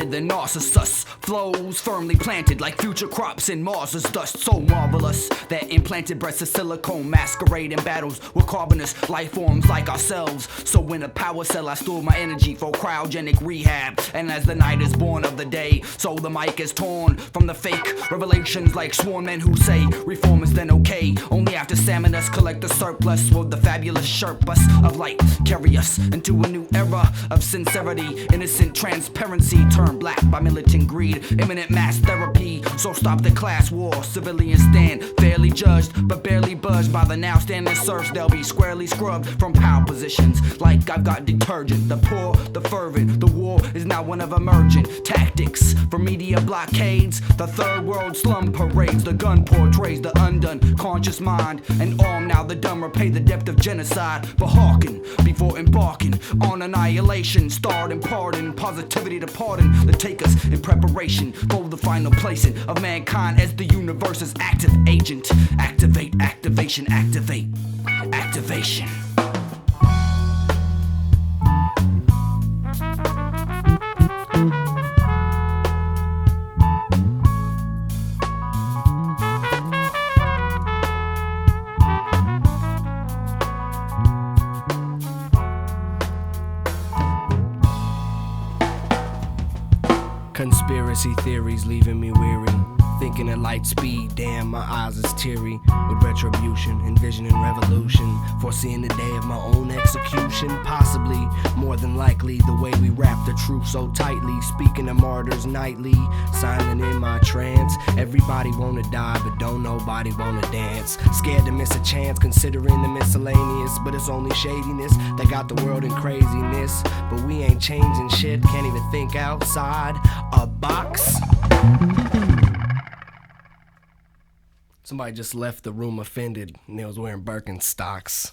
landed, the Narcissus flows firmly planted like future crops in Mars's dust. So marvelous that implanted breasts of silicone masquerade in battles with carbonous life forms like ourselves. So in a power cell I store my energy for cryogenic rehab. And as the night is born of the day, so the mic is torn from the fake revelations like sworn men who say reform is then okay. Only after salmon us collect the surplus will the fabulous Sherpas of light carry us into a new era of sincerity, innocent transparency turned black by militant greed, imminent mass therapy. So stop the class war, civilians stand fairly judged but barely budged by the now standing serfs. They'll be squarely scrubbed from power positions like I've got detergent. The poor, the fervent, the war is now one of emergent tactics for media blockades, the third world slum parades. The gun portrays the undone conscious mind, and arm now the dumb repay the depth of genocide. But hearken before embarking on annihilation, start imparting positivity to pardon the takers in preparation for the final placing of mankind as the universe's active agent. Activate, activation, activate, activation. Conspiracy theories leaving me weary, thinking at light speed, damn my eyes is teary. With retribution, envisioning revolution, foreseeing the day of my own execution. Possibly, more than likely, the way we wrap the truth so tightly. Speaking of martyrs nightly, silent in my trance. Everybody wanna die, but don't nobody wanna dance. Scared to miss a chance, considering the miscellaneous. But it's only shadiness that got the world in craziness. But we ain't changing shit, can't even think outside a box. Somebody just left the room offended and they was wearing Birkenstocks.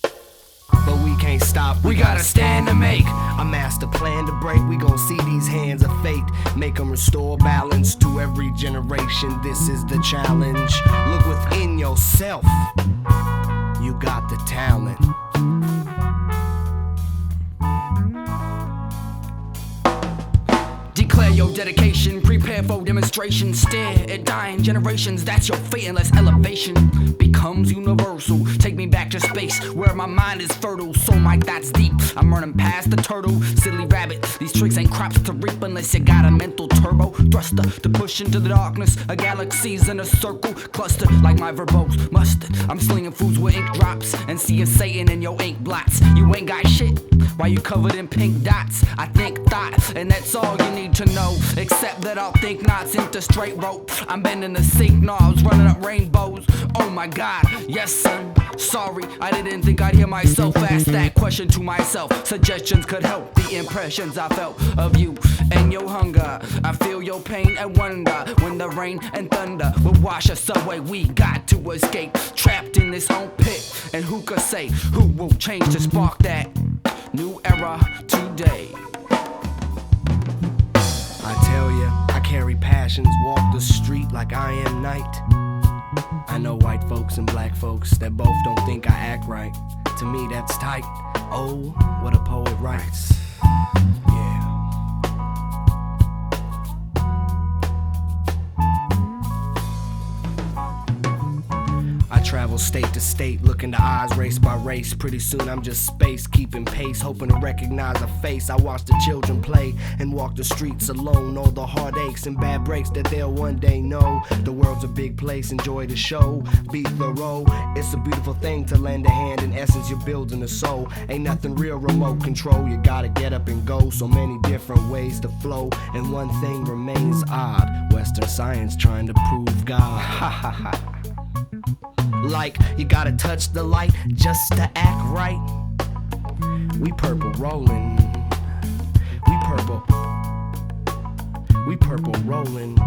But we can't stop, we gotta stand to make a master plan to break. We gon' see these hands of fate, make them restore balance to every generation. This is the challenge. Look within yourself, you got the talent. Declare your dedication, prepare for demonstration. Stare at dying generations, that's your fate unless elevation becomes universal. Take me back to space where my mind is fertile. So my thoughts deep, I'm running past the turtle. Silly rabbit, these tricks ain't crops to reap unless you got a mental turbo thruster to push into the darkness. A galaxy's in a circle, cluster like my verbose mustard. I'm slinging foods with ink drops and seeing Satan in your ink blots. You ain't got shit, why you covered in pink dots? I think thought, and that's all you need to know. Except that I'll think knots into straight rope. I'm bending the sink knobs, running up rainbows. Oh my god, yes son, sorry, I didn't think I'd hear myself ask that question to myself. Suggestions could help the impressions I felt of you and your hunger. I feel your pain and wonder when the rain and thunder will wash us away. We got to escape, trapped in this own pit. And who could say who will change to spark that new era today? I tell ya, I carry passions, walk the street like I am night. I know white folks and black folks that both don't think I act right. To me that's tight. Oh, what a poet writes. Yeah. I travel state to state, looking to eyes race by race. Pretty soon I'm just space, keeping pace, hoping to recognize a face. I watch the children play and walk the streets alone. All the heartaches and bad breaks that they'll one day know. The world's a big place, enjoy the show, be thorough. It's a beautiful thing to lend a hand, in essence you're building a soul. Ain't nothing real remote control, you gotta get up and go. So many different ways to flow, and one thing remains odd. Western science trying to prove God. Ha ha ha. Like you gotta touch the light just to act right. We purple rolling. We purple rolling.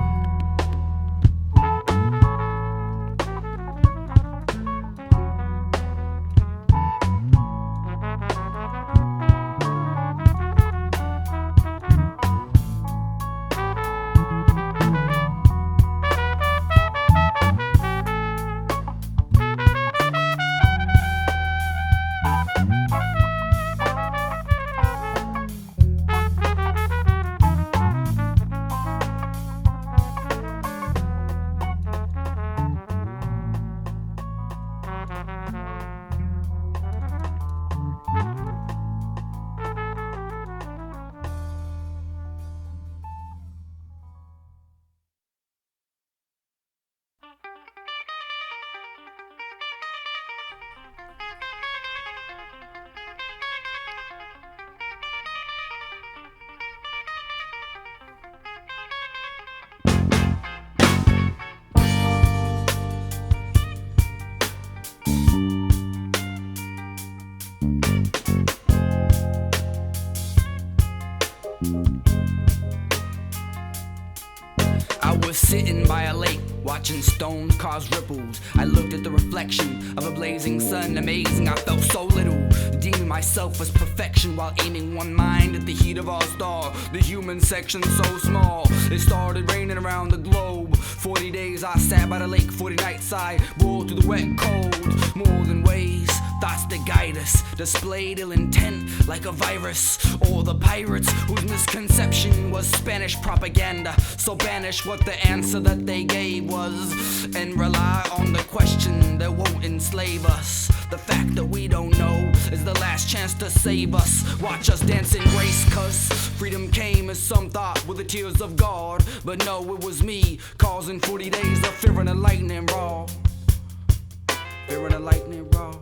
I was sitting by a lake, watching stones cause ripples. I looked at the reflection of a blazing sun, amazing, I felt so little. Deeming myself as perfection while aiming one mind at the heat of our star. The human section so small, it started raining around the globe. 40 days I sat by the lake, 40 nights I rolled through the wet cold. More than ways, thoughts that guide us, displayed ill intent like a virus. Or the pirates whose misconception was Spanish propaganda. So banish what the answer that they gave was, and rely on the question that won't enslave us. The fact that we don't know is the last chance to save us. Watch us dance in grace, cause freedom came as some thought with the tears of God. But no, it was me causing 40 days of fear and a lightning raw. Fear and a lightning raw.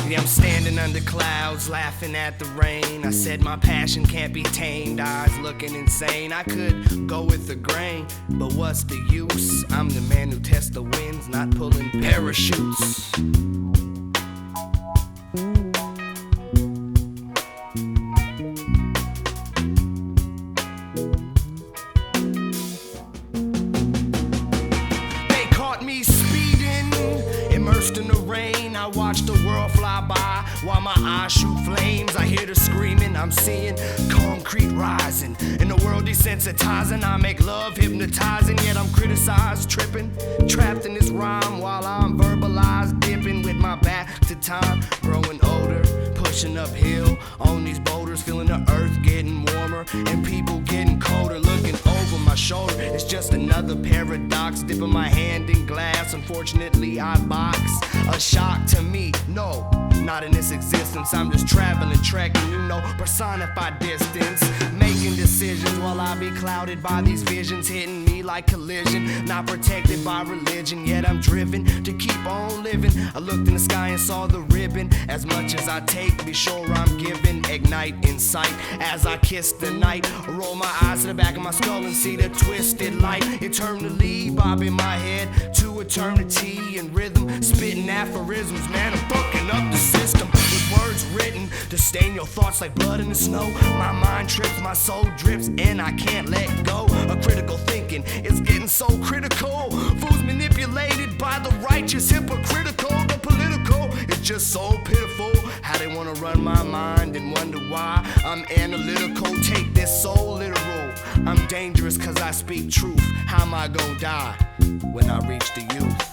Yeah, I'm standing under clouds, laughing at the rain. I said my passion can't be tamed, eyes looking insane. I could go with the grain, but what's the use? I'm the man who tests the winds, not pulling parachutes. They caught me speeding, immersed in the rain. I watched the world fly by while my eyes shoot flames. I hear the screaming, I'm seeing concrete rising. In the world desensitizing, I make love hypnotizing. Yet I'm criticized, tripping, trapped in this rhyme while I'm verbalized, dipping with my back to time. Growing older, pushing uphill on these boulders, feeling the earth getting warmer and people getting colder. Looking over my shoulder, it's just another paradox. Dipping my hand in glass, unfortunately I box. A shock to me, no, not in this existence. I'm just traveling, trekking, personified distance. Making decisions while I be clouded by these visions, hitting me like collision. Not protected by religion, yet I'm driven to keep on living. I looked in the sky and saw the ribbon. As much as I take, be sure I'm giving. Ignite in sight as I kiss the night. Roll my eyes to the back of my skull and see the twisted light. Eternally bobbing my head to eternity in rhythm, spitting aphorisms. Man, I'm fucking up the system with words written to stain your thoughts like blood in the snow. My mind trips, my soul drips, and I can't let go. A critical thinking is getting so critical. Fools manipulated by the righteous, hypocritical. The political is just so pitiful. How they wanna run my mind and wonder why I'm analytical. Take this so literal. I'm dangerous cause I speak truth. How am I gonna die when I reach the youth?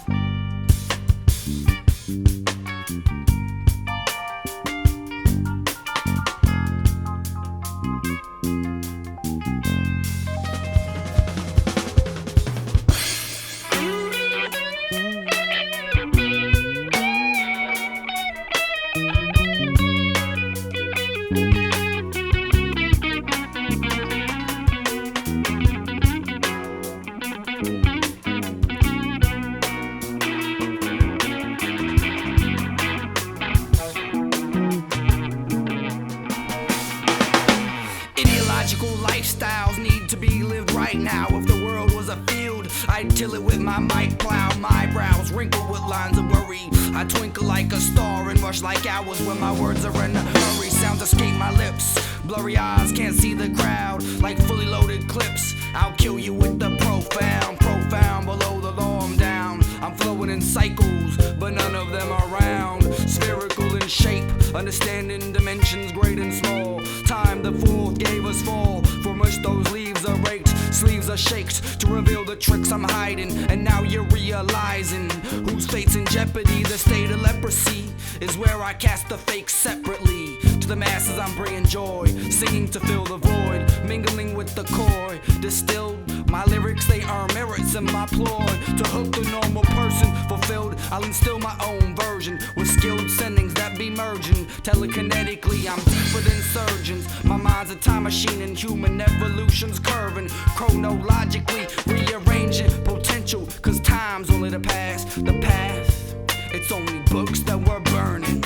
Lifestyles need to be lived right now. If the world was a field, I'd till it with my mic plow. My brows wrinkled with lines of worry. I twinkle like a star and rush like hours when my words are in a hurry. Sounds escape my lips, blurry eyes can't see the crowd. Like fully loaded clips, I'll kill you with the profound. Profound below the law, I'm down. I'm flowing in cycles, but none of them are round. Spherical in shape, understanding dimensions great and small. time the fourth gave us fall. From which those leaves are raked, sleeves are shaked to reveal the tricks I'm hiding. And now you're realizing whose fate's in jeopardy. The state of leprosy is where I cast the fake separately. To the masses I'm bringing joy, singing to fill the void, mingling with the core, distilled. My lyrics, they earn merits in my ploy. To hook the normal person fulfilled, I'll instill my own version with skilled sendings that be merging. Telekinetically, I'm deeper than surgeons. My mind's a time machine and human evolution's curving. Chronologically rearranging potential, cause time's only the past. The path, it's only books that we're burning.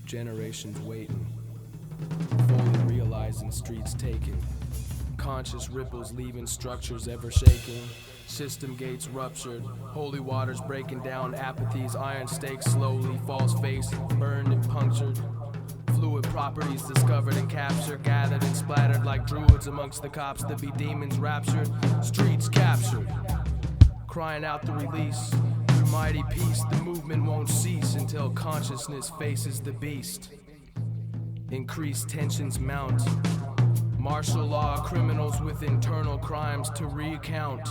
Generations waiting, fully realizing streets taken. Conscious ripples leaving structures ever shaking. System gates ruptured, holy waters breaking down. Apathy's iron stakes slowly, false face burned and punctured. Fluid properties discovered and captured, gathered and splattered like druids amongst the cops that be demons raptured. Streets captured, crying out the release. Through mighty peace, the movement won't cease until consciousness faces the beast. Increased tensions mount. Martial law criminals with internal crimes to recount.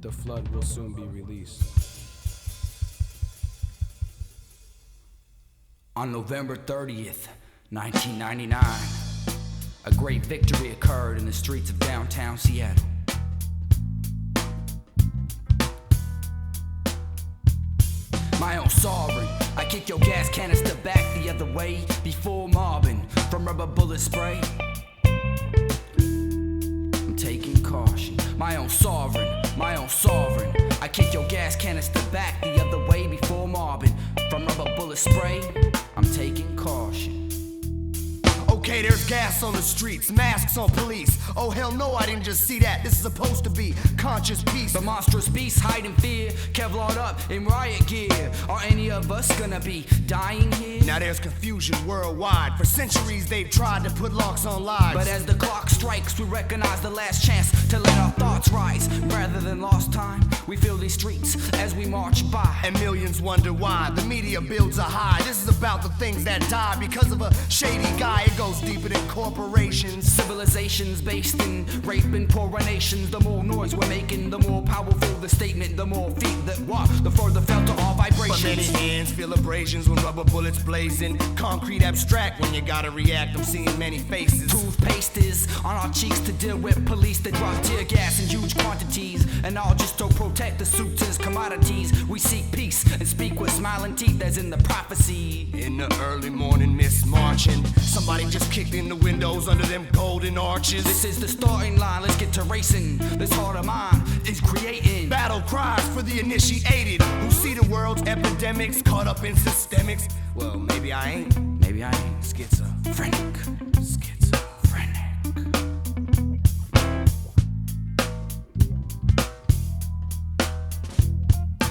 The flood will soon be released. On November 30th, 1999, a great victory occurred in the streets of downtown Seattle. My own sovereign, I kick your gas canister back the other way before mobbing from rubber bullet spray. I'm taking caution. My own sovereign, I kick your gas canister back the other way before mobbing from rubber bullet spray. I'm taking caution. Okay, there's gas on the streets, masks on police. Oh hell no, I didn't just see that. This is supposed to be conscious peace. The monstrous beasts hide in fear, Kevlar'd up in riot gear. Are any of us gonna be dying here? Now there's confusion worldwide. For centuries they've tried to put locks on lives. But as the clock strikes, we recognize the last chance to let our thoughts rise. Rather than lost time, we feel these streets as we march by. And millions wonder why the media builds a high. This is about the things that die because of a shady guy. It goes deeper than corporations. Civilizations based in rape and poorer nations. The more noise we're making, the more powerful the statement. The more feet that walk, the further felt to all vibrations. But many hands feel abrasions when rubber bullets blazing. Concrete abstract when you gotta react. I'm seeing many faces. Toothpaste is on our cheeks to deal with police that drop tear gas in huge quantities. And all just to protect the suits as commodities. We seek peace and speak with smiling teeth as in the prophecy. In the early morning mist marching, somebody just kicked in the windows under them golden arches. This is the starting line, let's get to racing. This heart of mine is creating battle cries for the initiated who see the world's epidemics caught up in systemics. Well, maybe I ain't. Maybe I ain't. Schizophrenic.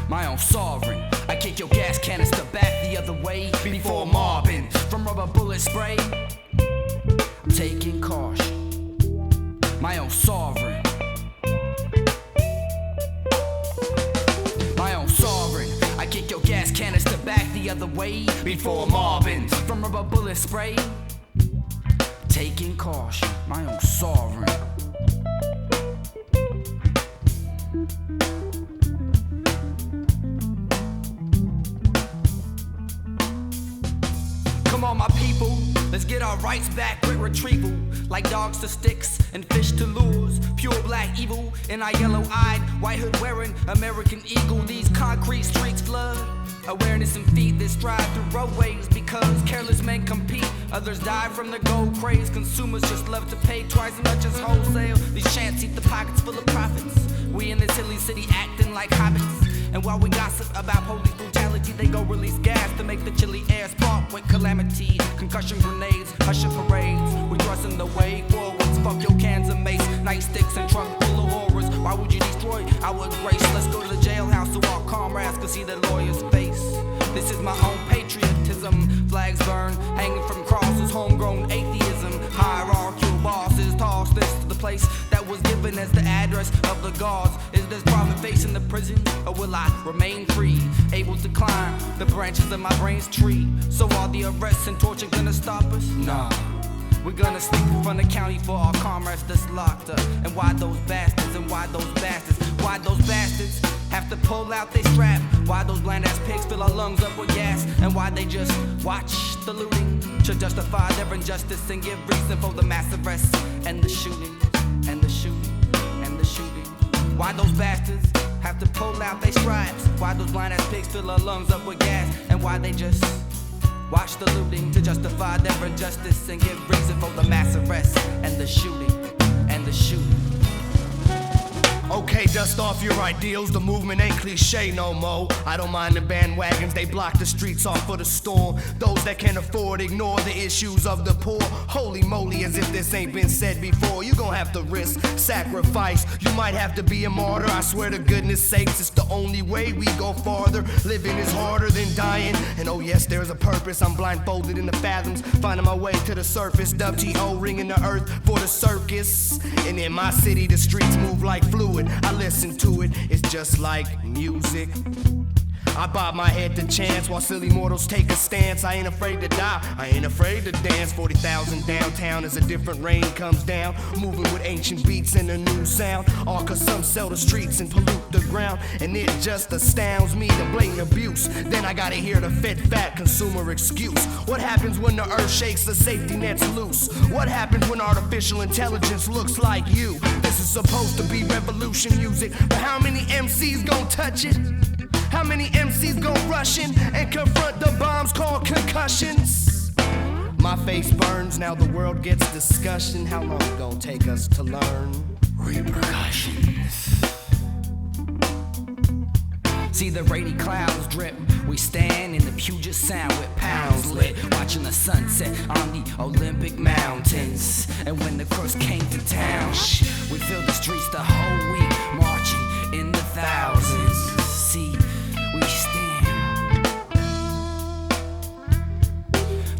My own sovereign, I kick your gas canister back the other way before mobbing from rubber bullet spray. I'm taking caution. My own sovereign. the other way before mobbing. From rubber bullet spray, taking caution, my own sovereign. Come on, my people, let's get our rights back with retrieval. Like dogs to sticks and fish to lures. Pure black evil in our yellow-eyed, white hood wearing American eagle. These concrete streets flood awareness and feet that strive through roadways. Because careless men compete, others die from their gold craze. Consumers just love to pay twice as much as wholesale. These chants eat the pockets full of profits. We in this hilly city acting like hobbits. And while we gossip about police brutality, they go release gas to make the chilly air spark with calamity. Concussion grenades, hushing parades. We thrusting the way forwards. Fuck your cans of mace, nightsticks and trunk full of horrors. Why would you destroy our grace? Let's go to the jailhouse so our comrades can see the lawyer's face. This is my own patriotism. Flags burn, hanging from crosses, homegrown atheism. Hierarchical bosses toss this to the place that was given as the address of the gods. Is this prophet facing the prison, or will I remain free, able to climb the branches of my brain's tree? So are the arrests and torture gonna stop us? Nah. We're gonna sleep in front of county for our comrades that's locked up. And why those bastards, and why those bastards, why those bastards have to pull out their strap? Why those blind ass pigs fill our lungs up with gas? And why they just watch the looting to justify their injustice and give reason for the mass arrests and the shooting, and the shooting, and the shooting? Why those bastards have to pull out their stripes? Why those blind ass pigs fill our lungs up with gas? And why they just watch the looting to justify their injustice and give reason for the mass arrests and the shooting, and the shooting? Okay, dust off your ideals, the movement ain't cliche no more. I don't mind the bandwagons, they block the streets off for the storm. Those that can't afford ignore the issues of the poor. Holy moly, as if this ain't been said before. You gon' have to risk sacrifice, you might have to be a martyr. I swear to goodness sakes, it's the only way we go farther. Living is harder than dying, and oh yes, there's a purpose. I'm blindfolded in the fathoms, finding my way to the surface. WTO ringing the earth for the circus. And in my city, the streets move like fluid. I listen to it, it's just like music. I bob my head to chance while silly mortals take a stance. I ain't afraid to die, I ain't afraid to dance. 40,000 downtown as a different rain comes down. Moving with ancient beats and a new sound. All cause some sell the streets and pollute the ground. And it just astounds me, the blatant abuse. Then I gotta hear the fat consumer excuse. What happens when the earth shakes, the safety net's loose? What happens when artificial intelligence looks like you? This is supposed to be revolution music, but how many MCs gon' touch it? How many MCs gon' rush in and confront the bombs called concussions? My face burns, now the world gets discussion. How long it gon' take us to learn? Repercussions. See the rainy clouds drip. We stand in the Puget Sound with pounds lit, watching the sunset on the Olympic mountains. And when the crooks came to town, we filled the streets the whole week, marching in the thousands. See, we stand.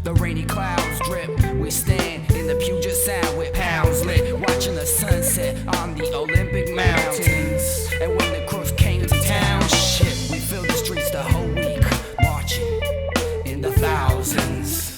The rainy clouds drip. We stand in the Puget Sound with pounds lit, watching the sunset on the Olympic mountains. And when the crooks came to town, we filled the streets the whole week, marching in the thousands.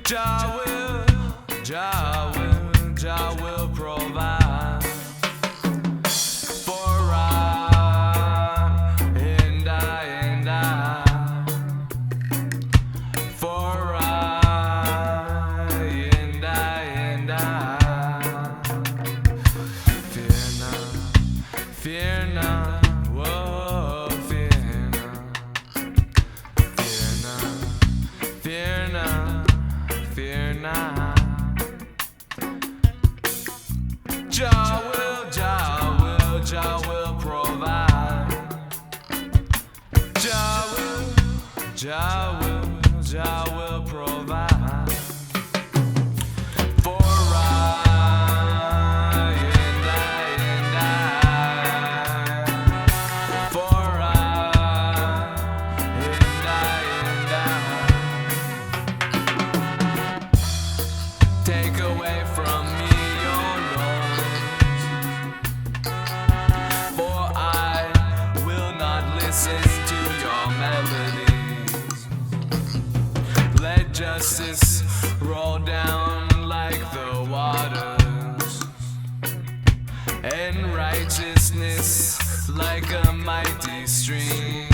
Jah will, Jah will, Jah will provide for I and I, for I and I. Fear not, whoa, fear not, fear not, fear not. Jah will, Jah will, Jah will provide. Jah will, Jah will, Jah will provide for I and I, for I and I. Take away from me your noise, for I will not listen to your melodies. Let justice roll down like the waters, and righteousness like a mighty stream.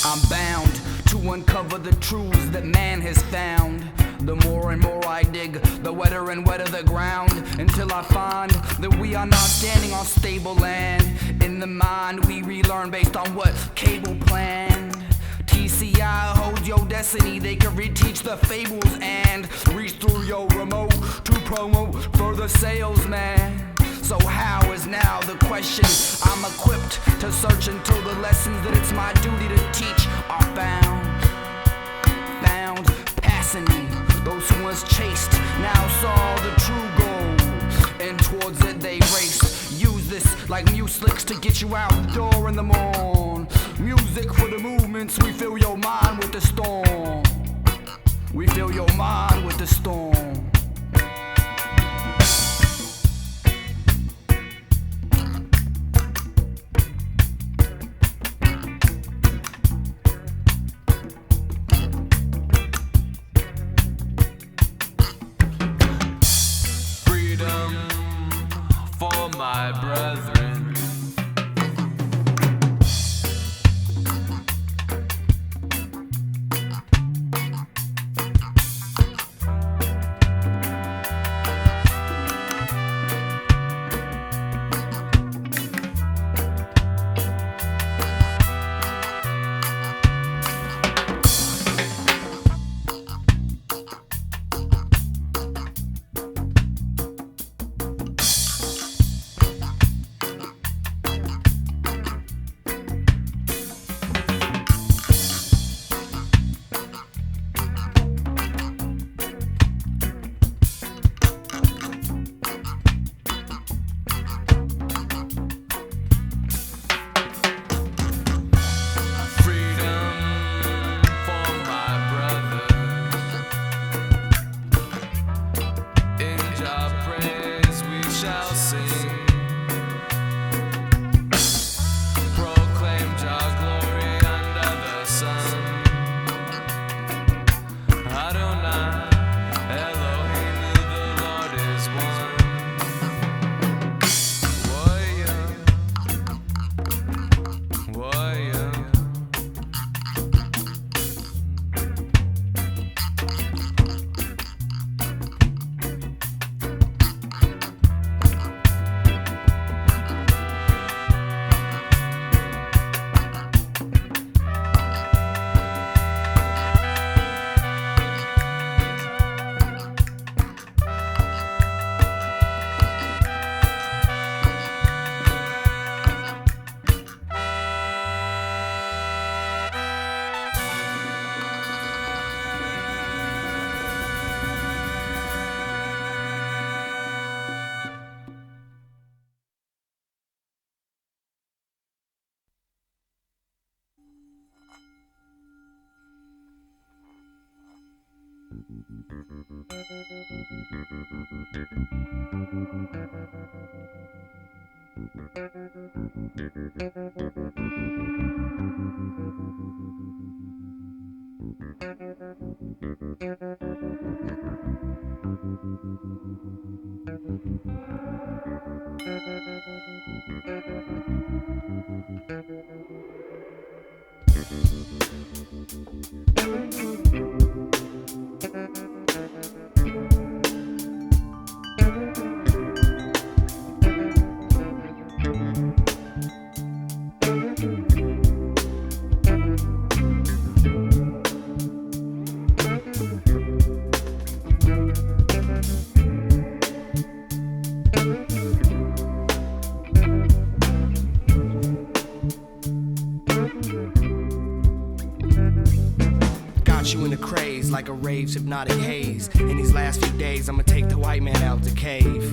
I'm bound to uncover the truths that man has found. The more and more I dig, the wetter and wetter the ground, until I find that we are not standing on stable land. In the mind we relearn based on what cable planned. TCI holds your destiny, they can reteach the fables and reach through your remote to promote further sales, man. So how is now the question? I'm equipped to search until the lessons that it's my duty to teach are found passing me. Those who once chased now saw the true goal, and towards it they raced. Use this like music to get you out the door in the morn. Music for the movements, we fill your mind with the storm. We fill your mind with the storm. For my brethren, You in a craze like a rave's hypnotic haze. In these last few days, I'ma take the white man out the cave.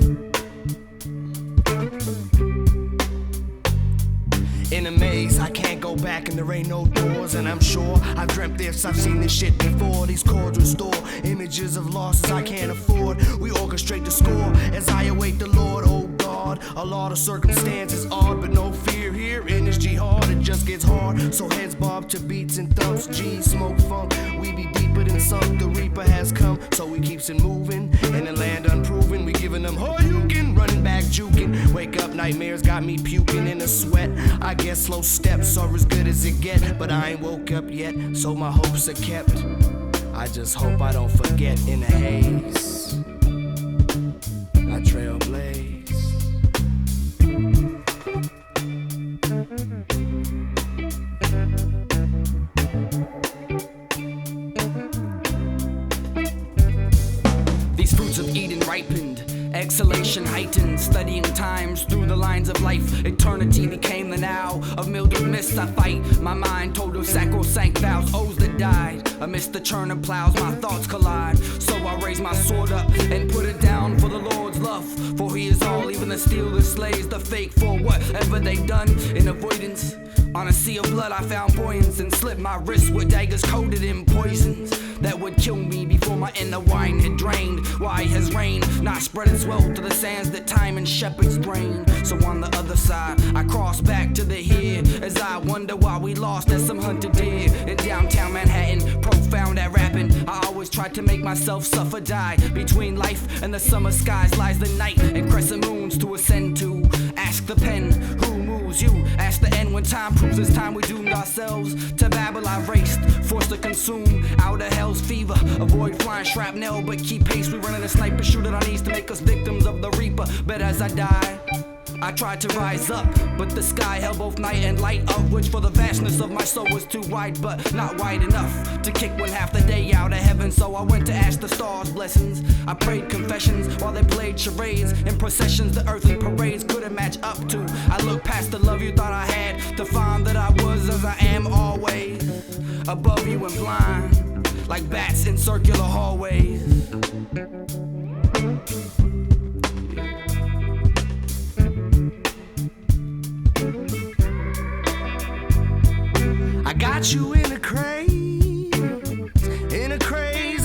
In a maze, I can't go back and there ain't no doors. And I'm sure I've dreamt this, I've seen this shit before. These chords restore images of losses I can't afford. We orchestrate the score as I await the Lord. Oh God, a lot of circumstances odd, but no fear here in this jihad. It just gets hard, so heads bob to beats and thumps. G, smoke, funk, we be deeper than sunk. The Reaper has come, so we keeps it moving. In the land unproven, we giving them Hoyukin, running back juking. Wake up, nightmares got me puking in a sweat. I guess slow steps are as good as it get, but I ain't woke up yet, so my hopes are kept. I just hope I don't forget in the haze. I trailblaze. These fruits of Eden ripened, exhalation heightened, studying times through the lines of life. Eternity became the now, of mildewed mists I fight. My mind told of sacrosanct vows, oaths that died. Amidst the churn of plows, my thoughts collide. So I raise my sword up and put it down for the Lord's love. For he is all, even the steel that slays the fake for whatever they done in avoidance. On a sea of blood I found buoyance and slipped my wrists with daggers coated in poisons that would kill me before my inner wine had drained. Why has rain not spread its wealth to the sands that time and shepherds drain? So on the other side I cross back to the here as I wonder why we lost as some hunted deer in downtown Manhattan, profound at rapping. I always tried to make myself suffer, die. Between life and the summer skies lies the night and crescent moons to ascend to. Ask the pen, who moves you? Ask the end when time proves it's time we doomed ourselves to babble. I've raced, forced to consume out of hell's fever. Avoid flying shrapnel, but keep pace. We running a sniper, shoot at our knees to make us victims of the Reaper. But as I die, I tried to rise up, but the sky held both night and light, of which for the vastness of my soul was too wide, but not wide enough to kick one half the day out of heaven. So I went to ask the stars blessings. I prayed confessions while they played charades and processions the earthly parades couldn't match up to. I looked past the love you thought I had to find that I was as I am always, above you and blind, like bats in circular hallways. I got you in a craze,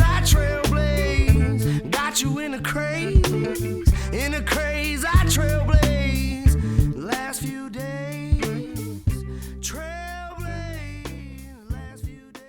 I trailblaze. Got you in a craze, I trailblaze. Last few days, trailblaze. Last few days,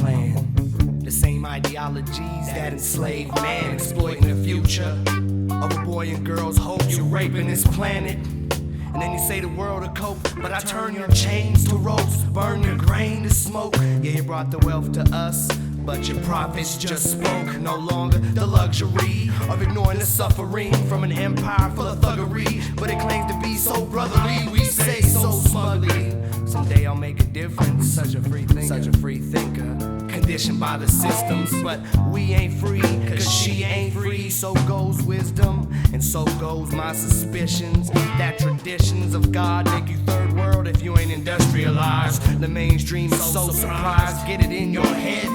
plan. The same ideologies that enslave man, exploiting the future of a boy and girl's hopes. You raping this planet, and then you say the world to cope, but I turn your chains to ropes, burn your grain to smoke. Yeah, you brought the wealth to us, but your prophets just spoke. No longer the luxury of ignoring the suffering from an empire full of thuggery, but it claims to be so brotherly. We say so smugly, someday I'll make a difference. Such a free thinker, such a free thinker, conditioned by the systems. But we ain't free, cause she ain't free. So goes wisdom, and so goes my suspicions that traditions of God make you third world if you ain't industrialized. The mainstream is so surprised, get it in your head.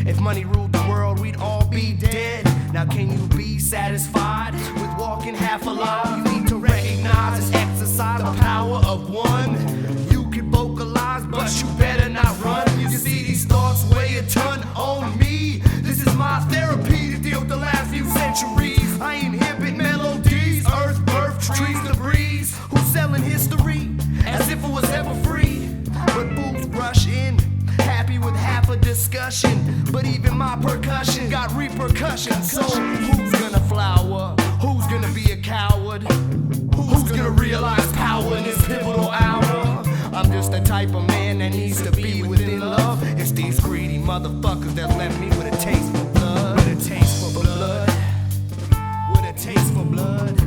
If money ruled the world, we'd all be dead. Now can you be satisfied with walking half alive? You need to recognize and exercise the power of one. You can vocalize, but you better not run. You see these thoughts weigh a ton on me. This is my therapy to deal with the last few centuries. I inhibit melodies, earth, birth, trees, the breeze. Who's selling history as if it was ever free? But fools rush in, happy with half a discussion, but even my percussion got repercussions. So who's gonna flower? Who's gonna be a coward? Who's gonna realize power in this pivotal hour? I'm just the type of man that needs to be within love. It's these greedy motherfuckers that left me with a taste for blood. With a taste for blood. With a taste for blood.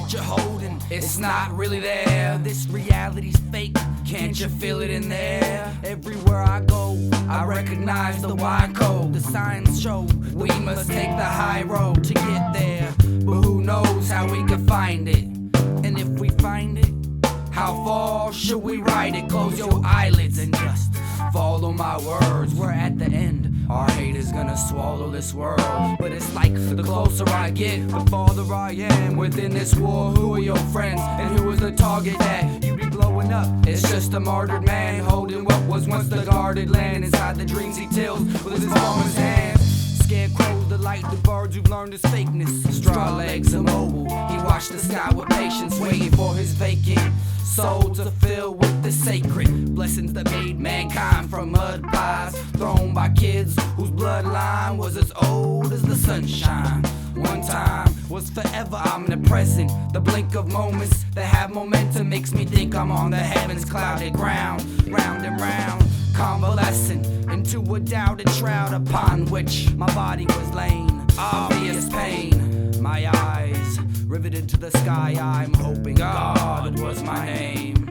You're holding, it's not really there. This reality's fake, can't you feel it in there? Everywhere I go, I recognize the Y code. The signs show we must take the high road to get there, but who knows how we can find it? And if we find it, how far should we ride it? Close your eyelids and just follow my words. We're at the end, our hate is gonna swallow this world. But it's like the closer I get, the farther I am within this war. Who are your friends and who is the target that you be blowing up? It's just a martyred man holding what was once the guarded land inside the dreams he tills with his farmer's hands. Scarecrows delight the birds who've learned his fakeness. Straw legs immobile, he watched the sky with patience, waiting for his vacant soul to fill with the sacred blessings that made mankind from mud pies thrown by kids whose bloodline was as old as the sunshine. One time was forever omnipresent. The blink of moments that have momentum makes me think I'm on the heavens clouded ground, round and round, convalescent into a doubted shroud upon which my body was laying. Obvious pain, my eyes riveted to the sky. I'm hoping God was my name.